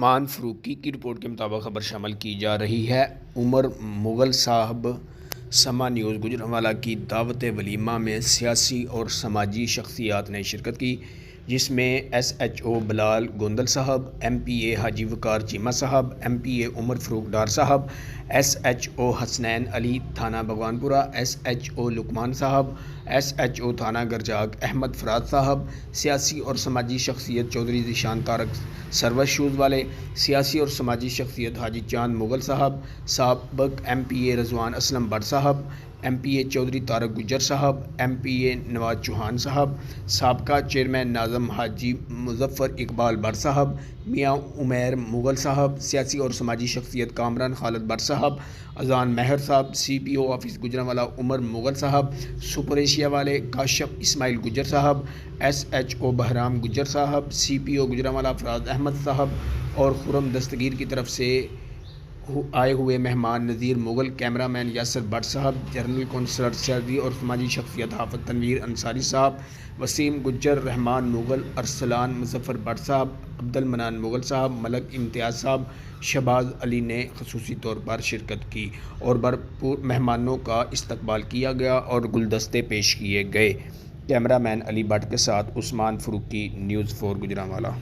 عثمان فروقی کی رپورٹ کے مطابق خبر شامل کی جا رہی ہے۔ عمر مغل صاحب سما نیوز گوجرانوالہ کی دعوت ولیمہ میں سیاسی اور سماجی شخصیات نے شرکت کی، جس میں ایس ایچ او بلال گوندل صاحب، ایم پی اے حاجی وقار چیمہ صاحب، ایم پی اے عمر فاروق ڈار صاحب، ایس ایچ او حسنین علی تھانہ بھگوانپورہ، ایس ایچ او لقمان صاحب، ایس ایچ او تھانہ گرجاگ احمد فرات صاحب، سیاسی اور سماجی شخصیت چودھری ذیشان طارق سروش شوز والے، سیاسی اور سماجی شخصیت حاجی چاند مغل صاحب، سابق M P A Rizwan Aslam Butt Sahab, M P A Chaudhry Tariq Gujjar Sahab, M P اے نواز چوہان صاحب، سابقہ chairman Nazim Haji Muzaffar Iqbal but صاحب، میاں عمیر مغل صاحب، سیاسی اور سماجی شخصیت کامران خالد بٹ صاحب، اذان مہر صاحب، سی پی او آفس گوجرانوالہ عمر مغل صاحب، سپر ایشیا والے کاشف اسماعیل گجر صاحب، ایس ایچ او بہرام گجر صاحب، سی پی او گوجرانوالہ فراز احمد صاحب اور خرم دستگیر کی طرف سے آئے ہوئے مہمان Nazir Mughal, cameraman Yasir Butt sahib, general councillor سیاسی اور سماجی شخصیت حافظ تنویر انصاری صاحب، وسیم گجر، رحمان مغل، ارسلان مظفر بٹ صاحب، عبد المنان مغل صاحب، ملک امتیاز صاحب، شہباز علی نے خصوصی طور پر شرکت کی اور بھرپور مہمانوں کا استقبال کیا گیا اور گلدستے پیش کیے گئے۔ کیمرہ مین علی بٹ کے ساتھ عثمان فروقی، نیوز 4 گوجرانوالہ۔